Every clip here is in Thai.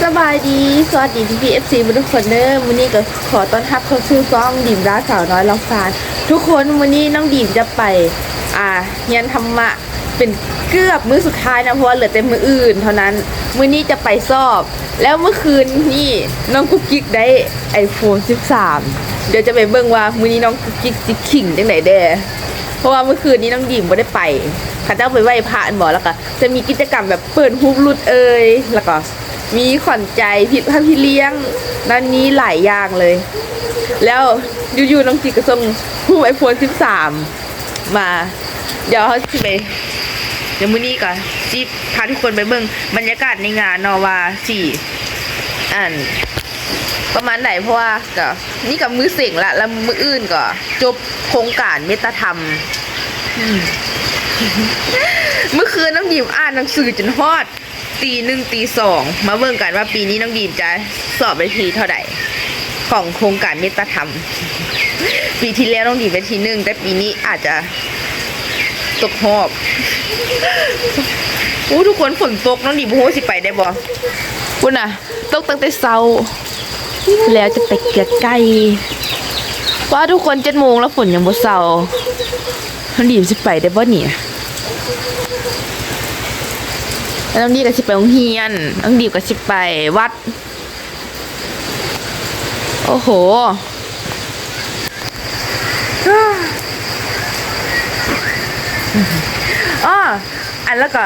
สบายดีสวัสดีพี่เอฟซีทุกคนเด้อวันนี้ก็ขอต้อนรับเข้าสู่ซ่องดิมร้าสาวน้อยลองฟานทุกคนวันนี้น้องดิมจะไปเรียนธรรมะเป็นเกือบมื้อสุดท้ายนะเพราะว่าเหลือแต่มื้ออื่นเท่านั้นมื้อนี้จะไปสอบแล้วเมื่อคืนนี่น้องกุ๊กกิ๊กได้ iPhone 13เดี๋ยวจะไปเบิ่งว่ามื้อนี้น้องกุ๊กกิ๊กสิขิงจังไหนเด้อเพราะว่าเมื่อคืนนี้น้องดิมไม่ได้ไปข้าเจ้าไปไหว้พระอันบอกแล้วก็จะมีกิจกรรมแบบเปิดฮุกลุดแล้วก็มีขวัญใจพี่เลี้ยงด้านนี้หลายอย่างเลย แล้วอยู่ๆน้องจีก็ส่งหูไอโฟน13มาเดี๋ยวเขาจะไปเดี๋ยวมื้อนี้ก่อนจีพาทุกคนไปเบิ่งบรรยากาศในงานเนาะว่าสี่ประมาณไหนเพราะว่าก็นี่กับมื้อเส็งละแล้วมื้ออื่นก็จบโครงการเมตตาธรรมเมื่อคืนน้องดีมอ่านหนังสือจนฮอดตีหนึ่งตีสองมาเบิ่งกันว่าปีนี้น้องดีมจะสอบไปทีเท่าไหร่ของโครงการเมตตาธรรมปีที่แล้วน้องดีมไปทีหนึ่งแต่ปีนี้อาจจะตกหอบทุกคนฝนตกน้องดีมโหสิไปได้บ่คุณน่ะตกตั้งแต่เช้าแล้วจะไปเกลือไก่ว่าทุกคน7 โมงแล้วฝนยังบ่เช้าน้องดีมสิไปได้บ่เนี่ยแล้วน้องดีก็สิไปโรงเรียนน้องดีก็สิไปวัดโอ้โหแล้วก็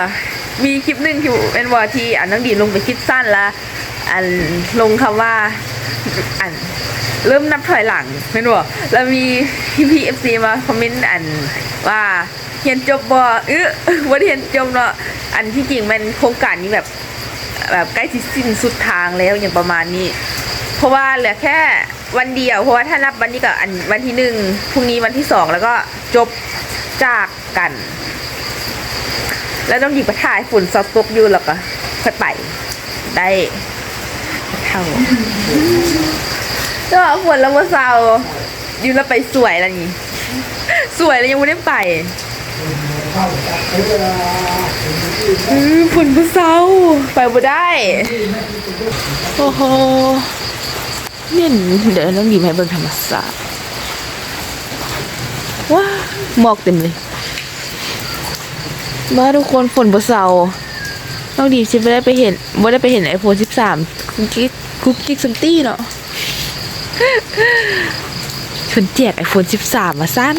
มีคลิปหนึ่งที่เป็นวอที่น้องดีลงไปคลิปสั้นแล้วลงคำว่าเริ่มนับถอยหลังไม่รู้แล้วมีพี่เอฟซีมาคอมเมนต์ว่าเรียนจบบ่ว่าเรียนจบเนาะที่จริงมันโครงการนี้แบบใกล้สิ้นสุดทางแล้วอย่างประมาณนี้เพราะว่าเหลือแค่วันเดียวเพราะว่าถ้านับวันนี้กับวันที่1พรุ่งนี้วันที่2แล้วก็จบจากกันแล้วต้องหยิบไปถ่ายฝุ่นซอฟตกอยู่แล้วก็ค่อยไปได้เท่าก็ฝนแล้วว่าเศร้าอยู่แล้วไปสวยอะไรอย่างงี้สวยแล้วยังไม่ได้ไปฝนก็เศร้าไปบ่ได้โอ้โหเนี่ยเดี๋ยวน้องดีมให้เบิ่งธรรมศาสตร์ว้าหมอกเต็มเลยมาทุกคนฝนบ่เศร้าน้องดีมไม่ได้ไปเห็นไอโฟน13คุกกิ๊กซัมตี้เนาะชนแจกไอโฟน13มาสั้น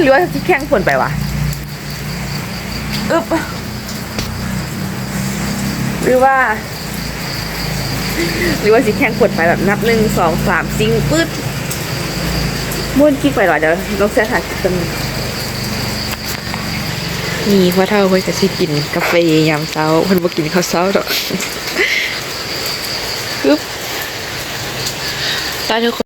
หรือว่าที่แข่งฝนไปวะหรือว่าสิแข่งฝนไปแบบนับ1 2 3ซิงปื๊ดม้วนกิ๊กไปหรอเดี๋ยวลองเสียถ่ายตรงนี่พ่อเฒ่าเพิ่นก็สิกินกาแฟยามเช้าเพิ่นบ่กินข้าวเช้าดอกตาทุกคน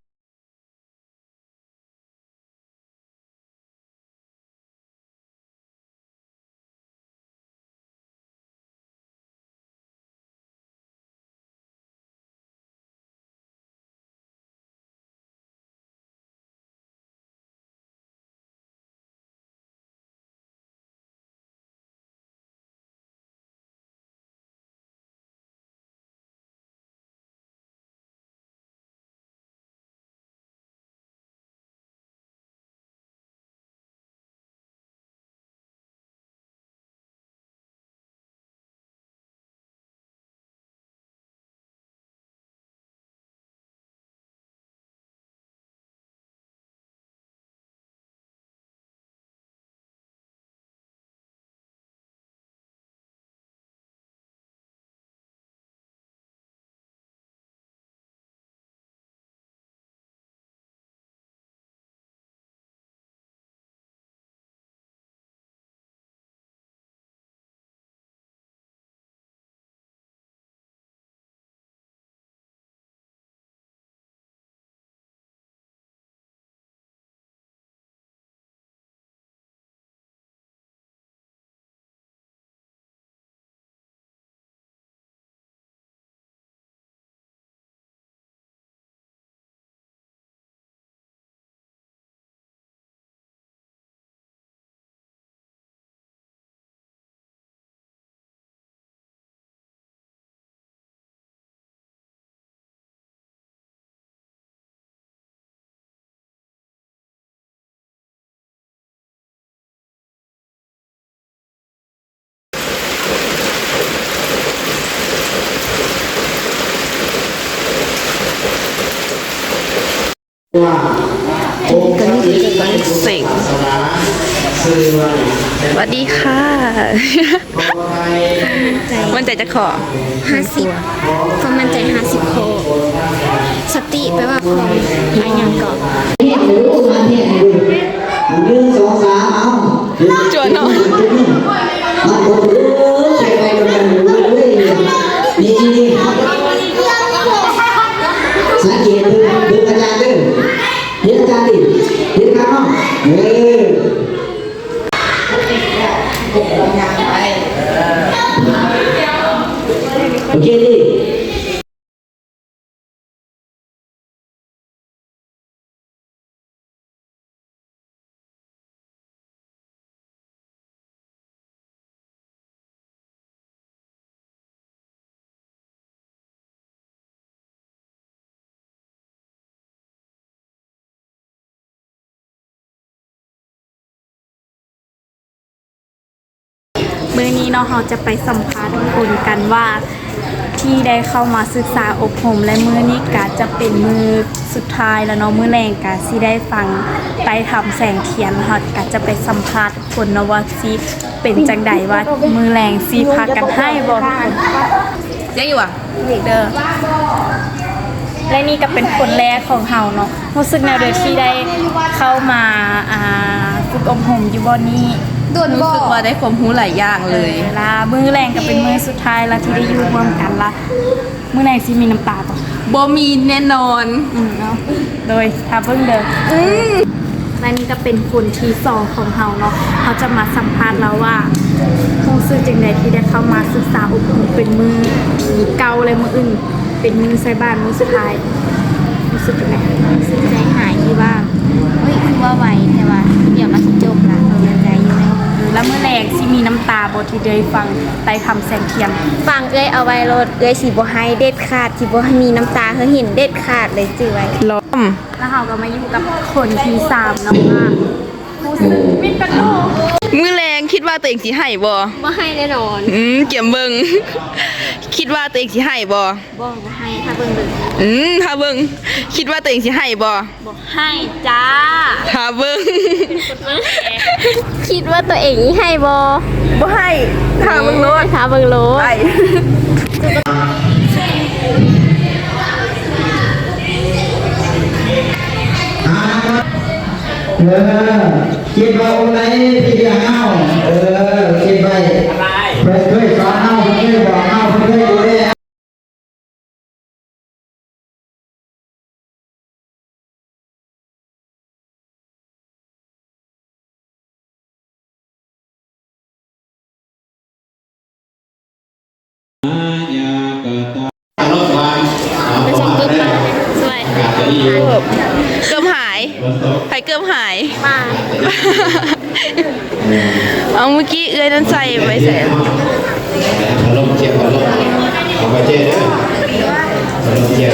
สวัสดีค่ะมันใจจะขอ50ความมั่นใจ50โคสติแปลว่าความอะไรอย่างก่อน จวนเนาะสังเกตดูอาจารย์ด้วยเห็นอาจารย์ดิเห็นครับน้องโอเคดิมื้อนี้เนาะเราจะไปสัมภาษณ์ทุกคนกันว่าที่ได้เข้ามาศึกษาอบรมและมื้อนี้ก็จะเป็นมื้อสุดท้ายแล้วเนาะมื้อแรงก็สิได้ฟังไต่ธรรมแสงเทียนเราก็จะไปสัมภาษณ์ทุกคนเนาะว่าสิเป็นจังใดว่ามื้อแรงสิพากันให้บ่ทุกคน ยังอยู่อ่ะ เด้อและนี่ก็เป็นคนแรกของเฮาเนาะรู้สึกแนวโดยที่ได้เข้ามาฝึกอบรมอยู่บ่นี้ รู้สึกว่าได้ความรู้หลายอย่างเลย เวลามื้อแรงก็เป็นมื้อสุดท้ายแล้วที่ได้อยู่ร่วมกันละมื้อแรงสิมีน้ำตาบ่ บ่มีแน่นอน เนาะโดยถ้าเบิ่งเด้อและนี่ก็เป็นคนที่สองของเฮาเนาะเขาจะมาสัมภาษณ์เราว่ารู้สึกจังไดที่ได้เข้ามาศึกษาอบรมเป็นมื้อเก่าและมื้ออื่นเป็นมื้อใส่บ้านมื้อสุดท้ายรู้สึกยังไง สึกใจหายที่ว่าเฮ้ยคือว่าไหวแต่ว่าเดี๋ยวมาสิจบละเรายังใจอยู่ไหม แล้วมื้อแรงสิมีน้ำตาบ่ที่ได้ฟังไต่คำแสงเทียน ฟังเอ้ยเอาไว้รถเอ้ยสิบ่ให้เด็ดขาดสิบ่ให้มีน้ำตาเฮาเห็นเด็ดขาดเลยจื้อไว้ ล้ม แล้วเราก็มาอยู่กับคนที่สามเนาะว่าผู้สึกมิตรกระโดด มือแรงคิดว่าตัวเองสิให้บ่ บ่ให้แน่นอน เกี่ยมเบิง คิดว่าตัวเองสิให้บ่ บ่ให้ถ้าเบิ่งเลย ถ้าเบิงคิดว่าตัวเองสิให้บ่ บอกให้จ้า ถ้าเบิง คิดว่าตัวเองให้บ่ บ่ให้ถ้าเบิงโลด ถ้าเบิ่งโล ไป คิดว่าองค์ไหนที่จะเอาคิดไปเพื่อนเคยสอนเอาเพื่อนเคยบอกเอาเพื่อนเคยดูแลเกือบหายใครเกือบหาย มา เอาเมื่อกี้เอื้อยนั่นใส่ไว้ใส่ พัดลมเทียบพัดลมเอาไปเจ๊ด้วยพัดลมเทียบ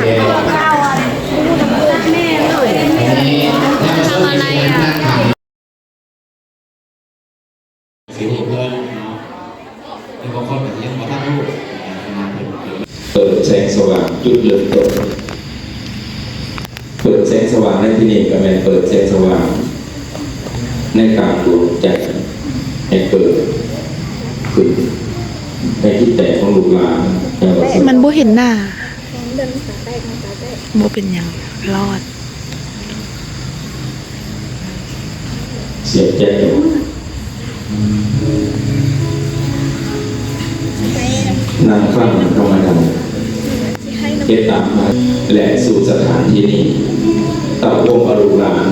เจ๊อันนี้ทำอะไรอ่ะสิวเพื่อนเนาะเป็นบางคนแบบนี้มาตั้งรูปเปิดแสงสว่างจุดเริ่มต้นเปิดแสงสว่างในที่นี้ก็เป็นเปิดแสงสว่างในการดวงใจให้เปิดขึ้นในที่แต่ของลูกหลานแต่ว่า มันบ่เห็นหน้าบ่เป็นหยังรอด เสียใจนางฟังธรรมดาเก็บตามมาและสู่สถานที่นี้ตะวงอรุณหลาน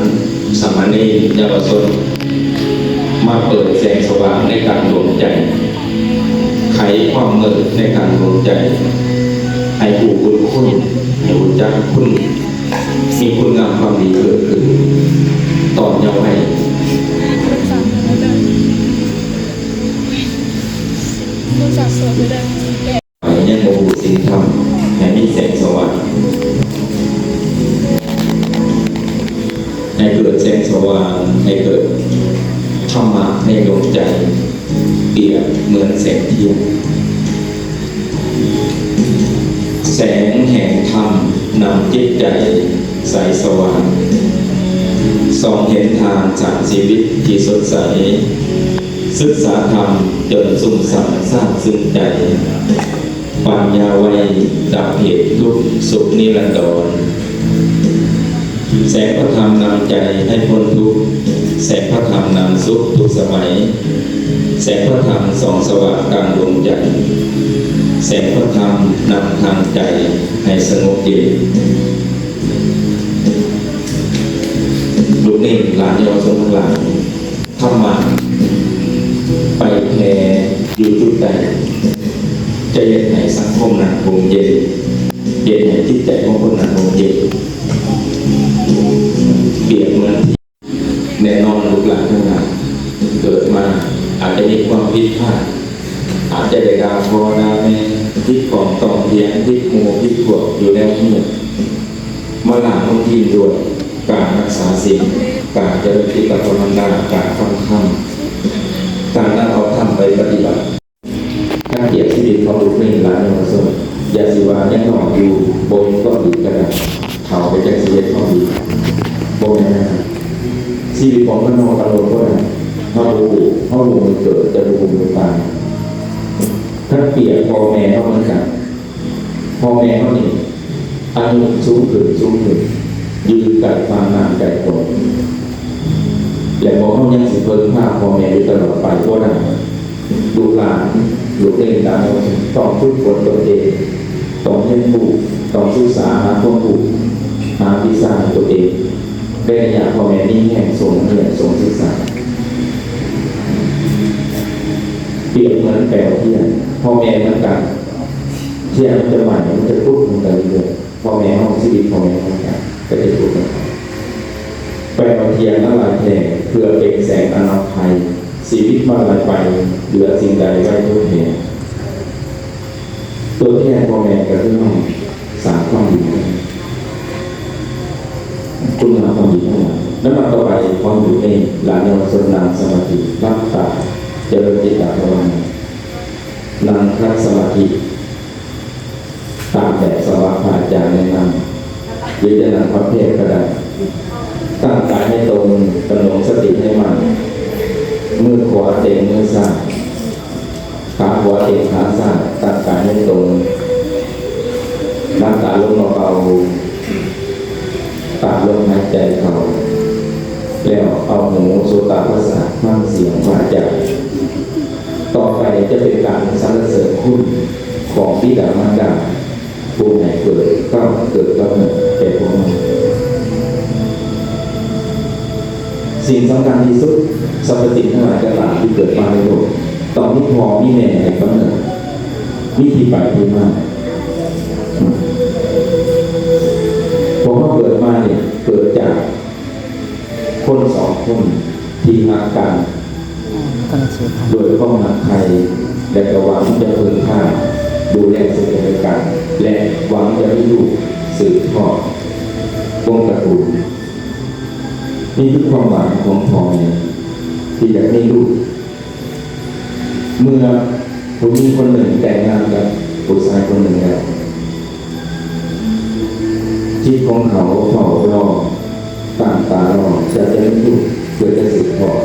สามเณรเยาวชนมาเปิดแสงสว่างในการรวมใจไขความมืดในการรวมใจให้ผู้คุณคุณให้รู้จักคุณมีคุณงามความดีเกิดขึ้นตอนเยาว์ให้ยังโมบุสิ่งทำให้มีแสงสว่างให้เกิดแสงสว่างให้เกิดธรรมะในดวงใจเปรียบเหมือนแสงเทียนแสงแห่งธรรมนำจิตใจใสสว่าง ส่องเห็นทางจากชีวิตที่สดใสศึกษาธรรมจนสุ่มสัมสร้างซึ้งใจปัญญาไว้ดับเหตุทุกข์สุขนิรันดรแสงพระธรรมนำใจให้พ้นทุกข์แสงพระธรรมนำสุขทุกสมัยแสงพระธรรมส่องสว่างกลางดวงใจแสงพระธรรมนำทางใจให้สงบเย็นลูกนี่หลานเยาวชนทั้งหลายธรรมะไปแผ่อยู่ทุกใดจะเย็นให้สังคมนั้นคงเย็นเย็นให้จิตใจของคนนั้นคงเย็นเปรียบเหมือนแน่นอนลูกหลานทั้งหลายเกิดมาอาจจะมีความผิดพลาดอาจจะได้ด่าพ่อด่าแม่พิดของต้องเทียงพิดหมู่พิดพวกอยู่แล้วทั้งหมดมาหลังบางทีด้วยการรักษาศีลการเจริญกิจกรรมดาการฟังธรรมการนั่งเอาธรรมไปปฏิบัติการเกียรติชีวิตของลูกนี่หลานเยาวชนยาสีวายังนอนอยู่บนก็ดีกระดาษเขาไปแจ้งเสียเขาดีบนนะครับชีวิตของมันนอนตลอดก็ได้เขาดูมันเกิดจะดูมันตายถ้าเปรียบพ่อแม่เขาเหมือนกันพ่อแม่เขานี่อายุสูงขึ้นยืนไก่ฟางนานไก่ตกและบอกเขายังสิเพิ่มค่าพ่อแม่อยู่ตลอดไปก็ได้ดูหลานดูเล่นดาวต้องฝึกฝนตัวเองต้องเล่นผู้ต้องศึกษาหาความรู้หาวิชาตัวเองได้อยากพ่อแม่นี่แห่งสงเรียนสงศึกษาเปรียบเหมือนแปลวเทียนพ่อแม่เหมือนกันเทียนมันจะใหม่มันจะพุดมันจะเรื่อยพ่อแม่ห้องชีวิตพ่อแม่เหมือนกันก็จะพุดแปลวเทียนละลายแทนเพื่อเป็นแสงอนาภัยชีวิตมาลายไปเหลือสิ่งใดไว้ทดแทนตัวแทนพ่อแม่ก็คือห้องสามความดีคุณงามความดีทั้งหลายแล้วมาต่อไปความอยู่ในหลานเยาวชนนางสมาธิรักษาเจริญจิตตภาวนางคัดสมาธิตามแบบสวากขาจารย์แนะนำหรือจะนำประเภทก็ได้ตั้งกายให้ตรงกำหนดสติให้มั่นมือขวาเต็มมือซ้ายขาขวาเต็มขาซ้ายตั้งกายให้ตรงนั่งตาลงเบาๆตาลงหายใจเข้าแล้วเอาหูโสตประสาทฟังเสียงวาจาต่อไปจะเป็นการสรรเสริญคุณของบิดามารดาผู้ไหนเกิดก็เกิดก็เป็นพวกมันสิ่งสำคัญที่สุดสรรพสิ่งทั้งหลายต่างๆที่เกิดมาในโลกตอนที่พอมีแม่ในกำเนิดวิธีไปที่มาพอเขาเกิดมาเนี่ยเกิดจากคนสองคนที่รักกันโดยข้อหักใครและก็หวังจะพึงค่าดูแลซึ่งกันและหวังจะให้ลูกสืบทอดวงตระกูลนี่คือความหวังของพ่อแม่ที่อยากให้ลูกเมื่อผู้หญิงคนหนึ่งแต่งงานกับผู้ชายคนหนึ่งแล้วจิตของเขาเฝ้ารอตามตารอจะได้ลูกเพื่อจะสืบทอด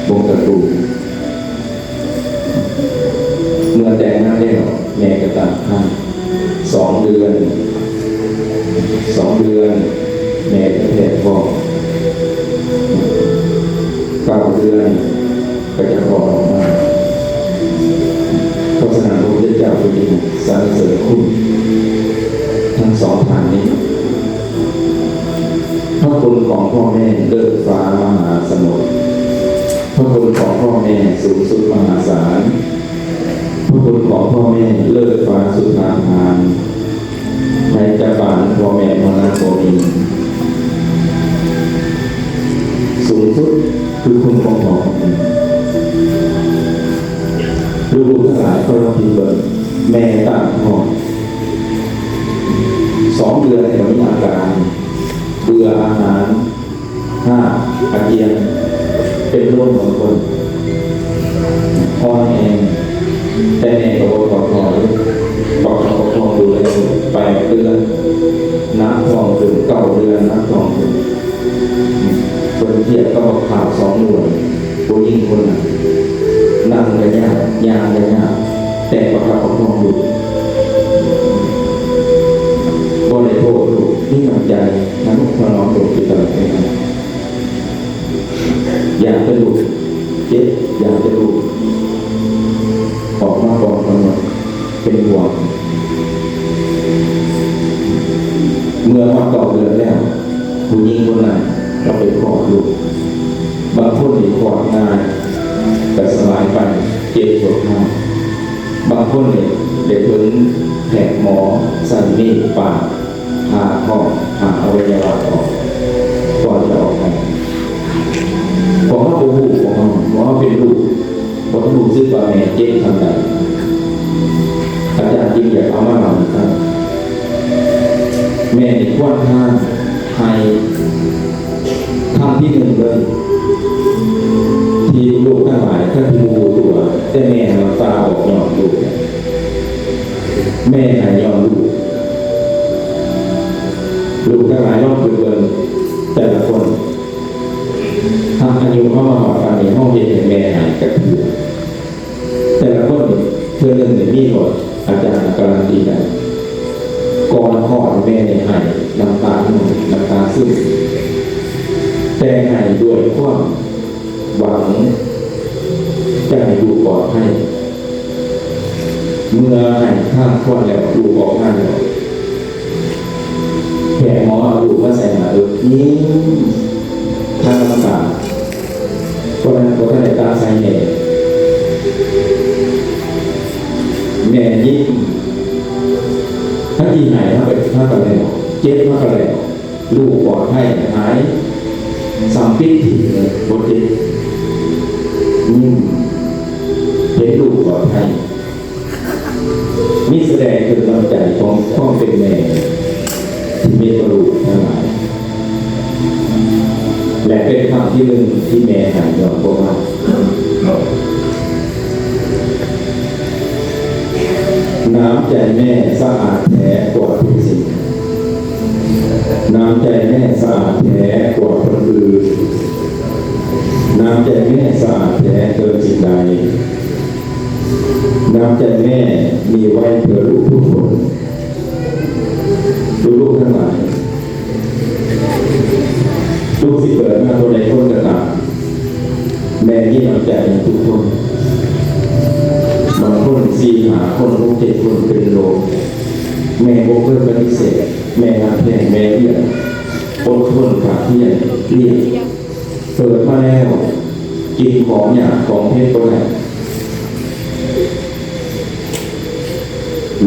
วงตระกูลเมื่อแต่งงานแล้วแม่ก็ตั้งครรภ์2 เดือนแม่ก็แท้ท้อง9 เดือนก็จะคลอดออกมาเพราะฉะนั้นพระพุทธเจ้าจึงสรรเสริญคุณทั้งสองทางนี้พระคุณของพ่อแม่เลิศฟ้ามหาสมุทรพระคุณของพ่อแม่สูงสุดมหาศาลพระคุณของพ่อแม่เลิศฟ้าสุดทางทานในจะบานพ่อแม่มรณะโกมีสูงสุดคือคุณของพ่อลูกทั้งหลายก็รับผิดเบิดแม่ตั้งท้อง2 เดือนก็มีอาการเบื่ออาหารอาเจียนเป็นโรคของคนอ่อนแอแต่แม่ก็บอกดูเลย8 เดือนน้ำท้องถึง9 เดือนน้ำท้องถึง ทียบกับข่าว2 หน่วยผู้หญิงคนนั้นนั่งระยะยางระยะแต่ประคับประคองอยู่บ่ได้โทษลูกนี่มันใจนั้นพอน้องลูกอยู่ตลอดเวลาอยากจะลูกเจ็บอยากจะลูกออกมาบอกกันว่าเป็นห่วงเมื่อมาต่อเดือนแล้วผู้หญิงคนนั้นเราไปขอลูกบางคนนี่ของ่ายแต่สบายไปเจ็บปวดข้างบางคนนี่เด็กเพิ่งแผลหมอสันนิษปากผ่าท้องผ่าอวัยวะออกก่อนจะออกไปบอกว่าโอ้โหบอกว่าเป็นลูกบอกว่าลูกซื้อปลาแม่เจ็บทำไงอาจารย์จริงอยากเอามาเล่าครับแม่ในควันห้างไทยคำที่ 1เลยที่ลูกทั้งหลายท่านที่รู้ตัวแต่แม่น้ำตาออกยอมลูกแม่หายยอมลูกทั้งหลายรอบเดือนแต่ละคนทำอายุเข้ามาหอดกันในห้องเรียนแม่หายกระถือแต่ละคนเพื่อนหนึ่งมีหมดอาจารย์การันตีได้ก่อนขอดแม่ในหายน้ำตาน้ำตาซึมแต่หายด้วยความหวังจะให้ดูปลอดภัยเมื่อหายข้างคนแล้วดูออกง่ายแล้วแผลหมอเอาดูมาใส่หนาดูยิ้มทางน้ำตาคนนั้นคนนั้นตาใส่แม่ยิ้มถ้าที่หายถ้าไปถ้ากันแล้วเจ็บมากกันแล้วลูกปลอดภัยหายสัมพิษถิ่เลยบทเจ็บเห็นลูกปลอดภัยนี่แสดงถึงกำลังใจของพ่อเป็นแม่ที่มีกระดูกทั้งหลายและเป็นคำที่ 1ที่แม่หายยอมบอกว่าน้ำใจแม่สะอาดแท้กว่าทุกสิ่งน้ำใจแม่สะอาดแท้กว่าคนอื่นน้ำใจแม่สะอาดแท้เกินสิ่งใดน้ำใจแม่มีไว้เพื่อลูกทุกคนลูกทั้งหลายลูกที่เกิดมาตัวใดคนก็ตามแม่ยิ่งน้ำใจทุกคนบางคน4 5 คน6 7 คนเป็นโรคแม่โบเกิลปฏิเสธแม่รักแพงแม่เลี้ยงอดทนขาดเที่ยงเลี้ยงเกิดมาแล้วกินของหยาบของเพชรก็ได้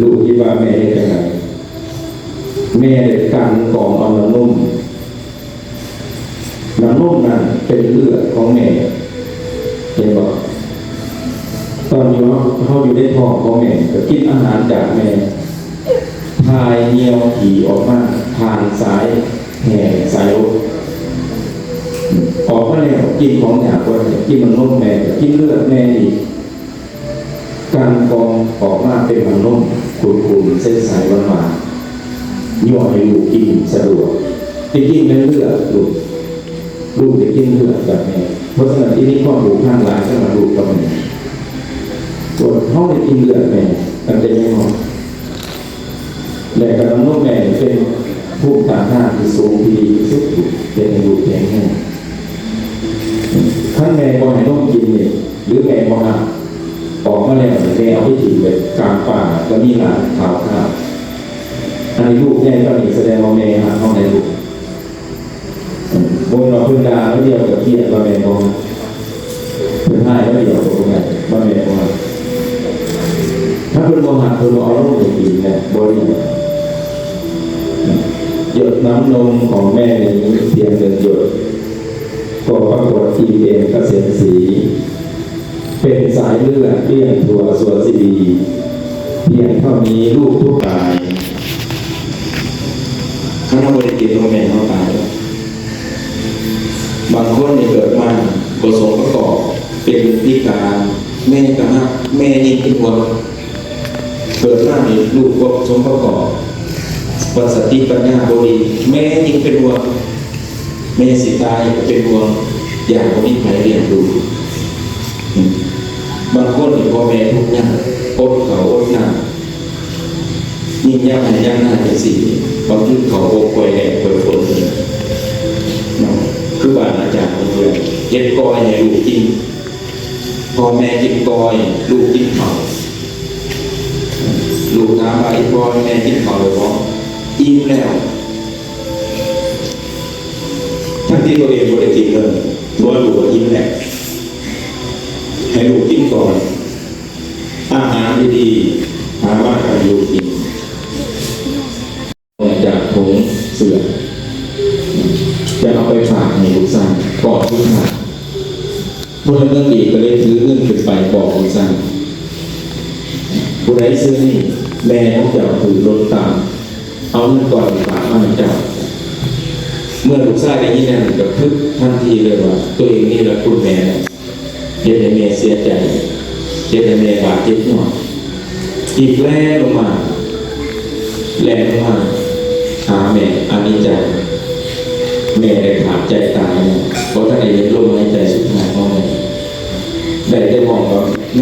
ลูกที่ว่าแม่ได้ยังไงแม่ได้กันกองเอาน้ำนุ่มนั้นเป็นเลือดของแม่เห็นบอกตอนนี้เขาอยู่ในท้องของแม่ก็กินอาหารจากแม่ทายเหี่ยวขี่ออกมาทานสายแห่สายออกมาแล้วกินของหยาบก็กินมันนุ่มแม่กินเลือดแม่อีกการกองออกมาเป็นมันนุ่มขุ่นๆเส้นสายหวานๆย่อให้ลูกกินสะดวกจะกินเป็นเลือดลูกจะกินเลือดแบบนี้เพราะฉะนั้นที่นี่ข้อมูลข้างหลังก็มาดูกับแม่ส่วนเขาได้กินเลือดแม่กันจะไม่หมดแต่กำลังนุ่มแม่เป็นผู้ต่างหน้าที่สูงที่สุดเป็นลูกแข็งแรงท่านแม่บอกให้นุ่มกินเนี่ยหรือแม่บอกออกมาแล้วแม่เอาไปกินเลยกลางป่าก็มีหลานขาวอันนี้ลูกแม่ตอนนี้แสดงว่าแม่หาห้องในลูกบนเราพื้นดาแล้วเดียวกับเกียร์ว่าแม่บอกพื้นท้ายแล้วเดียวกับไงว่าแม่บอกถ้าพื้นบนหักพื้นเอาลูกไปกินเนี่ยบริหยดน้ำนมของแม่นี้เพียง1 หยดก็ปรากฏที่เป็นเกษตรสีเป็นสายเลือดเลี้ยงตัวส่วนสีดีเพียงเท่านี้ลูกทุกรายถ้าเราบริกิตของแม่เขาตายบางคนเกิดมาประสงค์ประกอบเป็นพิการแม่กระหักแม่ยิ่งเป็นห่วงเกิดมาในลูกก็สมประกอบวัสติปัญญาบริแม่ยิ่งเป็นห่วงแม่สิตายเป็นห่วง อย่างก็มีใครเรียนดูบางคนพ่อแม่ทุกอย่างอดเขาอดหนักยิ่งยากให้ยากหน้าจะสิบางทีเขาโกยแหกโกยฝนคือบาอาจารย์เพื่อนเก็บกอยให้ลูกกินพ่อแม่กินกอยลูกกินเขาลูกถามว่าไอ้พ่อแม่กินเขาหรือเปล่าอิ่มแล้วทั้งที่ตัวเองไม่ได้กินเลยตัวลูกก็อิ่มแล้วให้ลูกกินก่อนอาหารดีๆหาว่าให้ลูกกินจากผงเสือจะเอาไปฝากในลูกสาวกอดลูกสาวพลเมืองดีก็เลยถือเงินขึ้นไปบอกลูกสาวผู้ใดซื้อนี่แม่ต้องจับถือรถตามเอาเงินก่อนฝากมาให้เจ้าเมื่อลูกชายได้ยินนั่นก็พึกทันทีเลยว่าตัวเองนี่แหละคุณแม่เฮ็ดให้แม่เสียใจเฮ็ดให้แม่บาดเจ็บหน่อยอีกแล่ลงมาหาแม่อานิจจาแม่ได้ขาดใจตายเพราะท่านได้เห็นลมหายใจสุดท้ายของแม่ได้มองว่าแ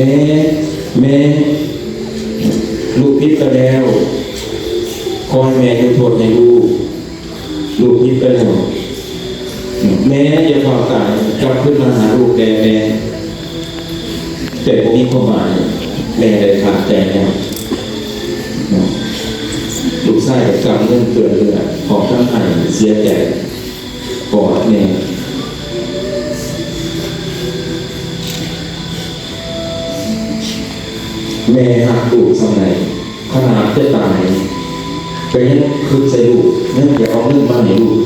ม่ลูกพิษไปแล้วคอยแม่จะโทษให้ลูกพิษไปแล้วแม่จะพอตายกลับขึ้นมาหาลูกแม่แต่ผมมีความหมายแม่ได้ขาดใจแล้วลูกชายกำเงินเกินเลือดของทั้งไห้เสียใจกอดแม่หักลูกสมัยขนาดจะตายก็ยังคืนใส่ลูกนั่นจะเอาเงินมาให้ลูก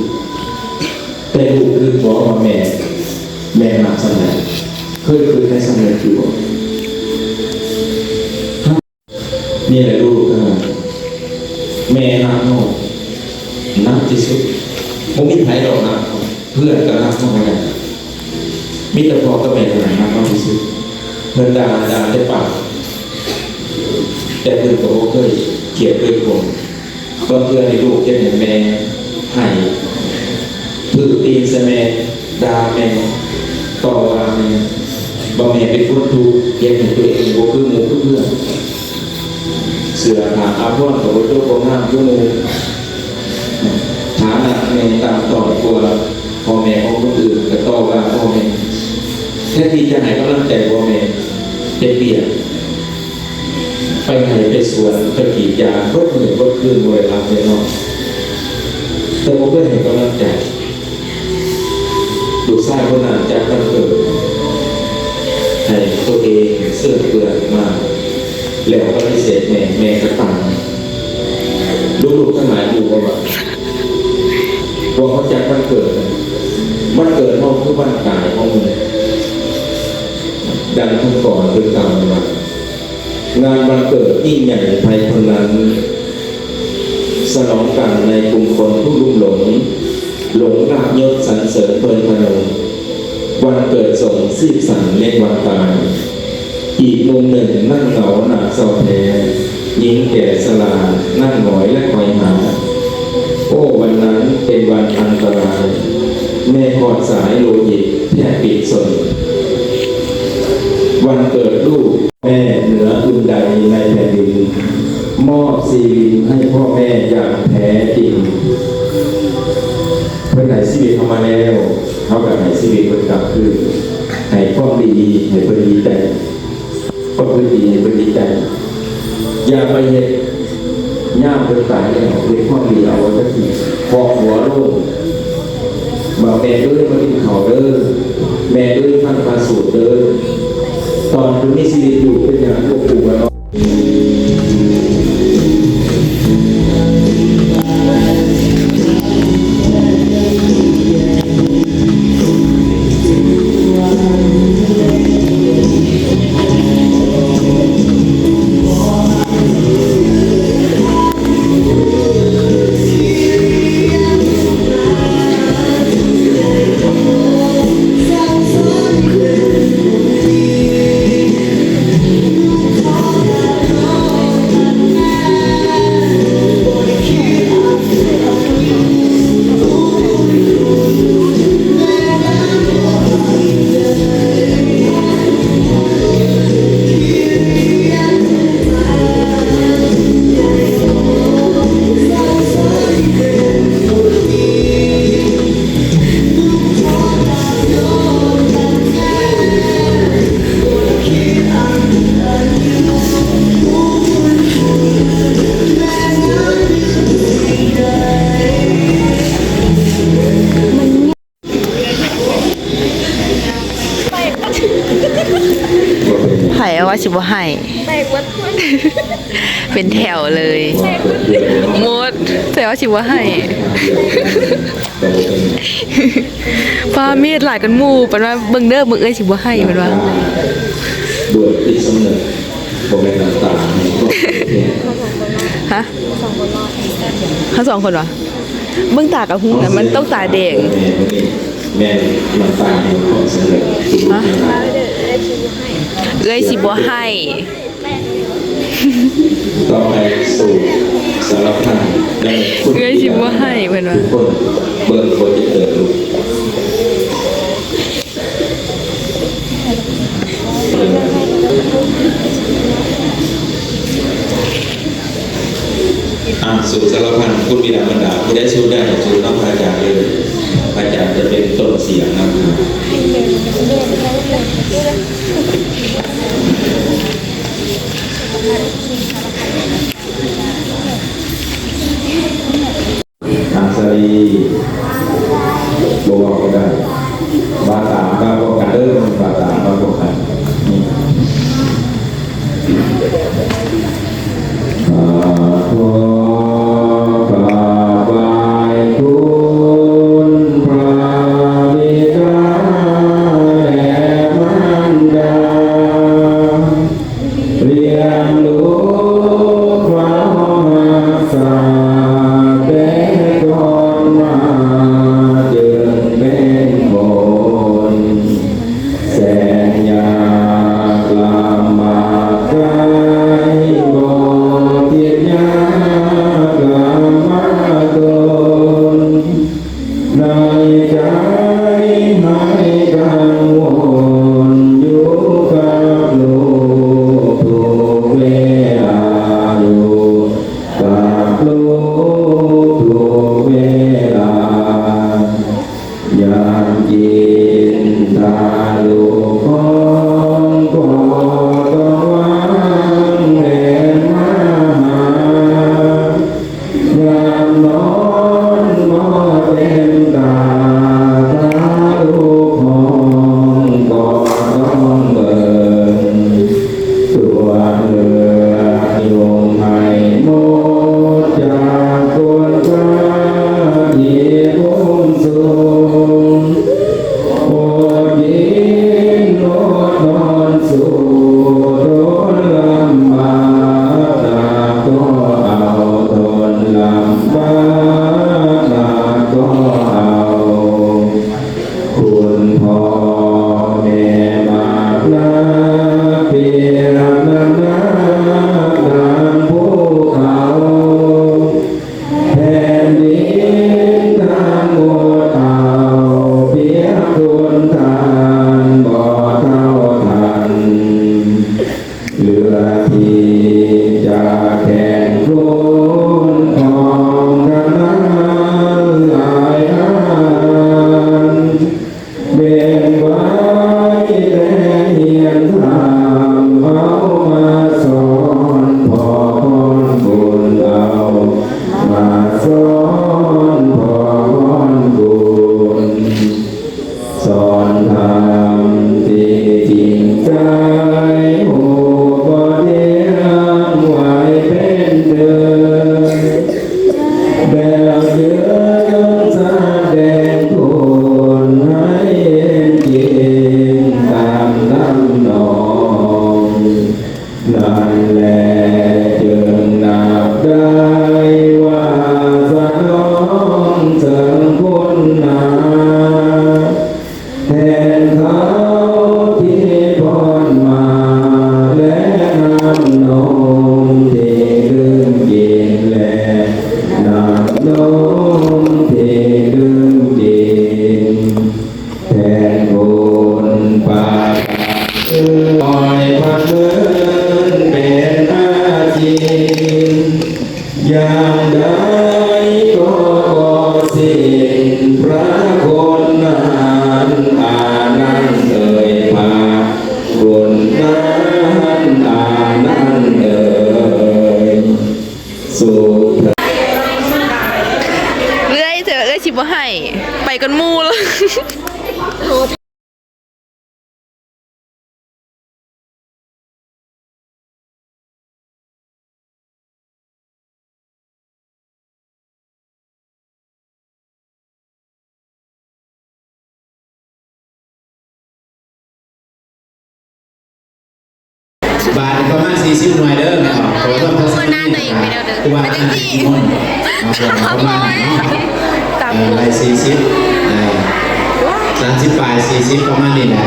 แต่ลูกคือบอกว่าแม่หักสมัยเคยคืนในสมัยอยู่นี่แหละลูกแม่รักน้องนักที่สุดผมมีใครหรอกนะเพื่อนก็รักน้องกันมิตรพ่อก็แม่ขนาดนักน้องที่สุดเพื่อนด่าได้ปากแต่เพื่อนก็เคยเกลียดด้วยผมก็เพื่อนในลูกจะเห็นแม่ให้ถือตีนใส่แม่ด่าแม่ต่อว่าแม่บอกแม่เป็นคนทุกข์เกลียดตัวเองโบคือหมูคือเพื่อนเสือหาอาพรกับวัตถุโบราณชั่วโมงฐานะแม่ตามต่อตัวพ่อแม่ของคนอื่นก็ต่อว่าพ่อแม่แค่ที่จะให้กำลังใจพ่อแม่จะเปลี่ยนไปไหนไปสวนไปกรีดยางรถเหนื่อยรถขึ้นบริลาไปนอนแต่ผมก็เห็นกำลังใจดูสร้างคนนั้นจากกันเกิดให้ตัวเองเสื่อเปลือยมาแล้วก็พิเศษแม่ก็ตังลูกๆทั้งหลายดูว่าเขาจากวันเกิดห้องคือวันกายห้องมือดังทุกก่อนคือตามว่างานวันเกิดยิ่งใหญ่ภายคนนั้นสนองกันในกลุ่มคนผู้ลุ่มหลงลาบยศสรรเสริญเพลินพนมวันเกิดส่งซีบสันเล็กวันตายอีกมุมหนึ่งนั่งเหงาหนาเศร้าแท้หญิงแก่สลานั่งหงอยและคอยหาโอ้วันนั้นเป็นวันอันตรายแม่กอดสายโลหิตแทบปิดสนวันเกิดลูกแม่เหนืออื่นใดในแผ่นดินมอบซีรีให้พ่อแม่อย่างแท้จริงเพื่อนไหนชีวิตเข้ามาแล้วเขากับไหนชีวิตเพื่อนกลับคือให้พ่อดีให้เพื่อนดีใจก็เพื่อนดีให้เพื่อนดีใจอย่าไปเห็นย่ามเพื่อนตายแล้วเพื่อนพ่อดีเอาไว้สักทีพอกหัวโล่งบอกแม่ด้วยมากินข้าวเด้อแม่ด้วยฟังพาสูตรเด้อตอนคุณมีชีวิตอยู่เป็นอย่างพวกปู่แล้ว Hãy subscribe cho kênh Ghiền Mì Gõ để không bỏ lỡ บ่ให้ แบกวัด เป็นแถวเลยหมดแต่ว่าสิบ่ให้ป้ามีดหลายกันหมู่ปานว่าเบิ่งเด้อมึงเอ้ยสิบ่ให้ปานว่า ด้วยติดสำเนึกบ่แม่นน้ำตาในครอบครัวแท้ ฮะทั้งสองคนวะเบิ่งตากับหูน่ะมันต้องตาแดง แม่น้ำตาในความสำเร็จทุกๆอย่าง เอ้ยสิบ่ให้ ต่อไปสู่สารพันได้คุณ เอ้ยสิบ่ให้เพิ่นว่า ทุกคนเบิ่งโปรเจกเตอร์ลูกสู่สารพันคุณบิดามารดาผู้ได้สู้ได้สู่น้องพระอาจารย์เลยพระอาจารย์จะเป็นต้นเสียงนะครับอาสรีบอกกันได้บาตาบาบอกกันเด้อบาตาบาบอกกันนี่ขอกราบไหว้คุณพระบิดาและมารดาเรียนรู้พระมหากษัตริย์แต่ก่อนมาจึงเป็นคนแสนยากลำบากใจบ่คิดยากลำบากตนในใจให้กังวลอยู่กับลูกทุกเวลาอยู่กับลูกทุกเวลายามกินตาลูกของก็ต้องวางแผนมาหายามนอนก็เต็มตาตาลูกของก็ต้องเบิ่งตัวเลือยงให้หมดจากคนฟ้าที่พุ่งสูงโอ้ยินโนดนอนสู่ทนลำบากตาก็เอาทนลำบากตาก็เอาคุณพ่อแม่มากนักเพียรนักนักตามภูเขาแผ่นดินทางหมดเอาเพียงคุณทานบ่เท่าทันเหลือที่จะแข่งรุ่นของกันนั้นหลายอันเบ่งไว้แต่เหียนทางเอามาสอนพอพรบุญเอามาสอนพอพรบุญสอนธรรมที่จริงใจหูบ่เดียงไว้เป็นเดิมแบบเยือนแสดงคุณให้เห็นจริงตามลำนองนั่นแหละจึงนับได้ว่าสนองเสริมคุณนาแทนเขาที่พรมาและน้ำนมที่ลืมกินและน้ำนมที่ลืมกินแทนบุญปาปล่อยพัดเดินเป็นอาชีพอย่างใดก็บ่สิ้นพระคุณนั้นอานันต์เอ่ยพาบุญนั้นอานันต์เอ่ยสุข เอ้ยเจอเอ้ยสิบ่ให้ ไปกันหมู่เลย หน้าตัวเองไปแล้วเด้อ ตัวอันนี้ประมาณไหนเนาะไล่40 30 ปลาย 40 ประมาณนี้แหละ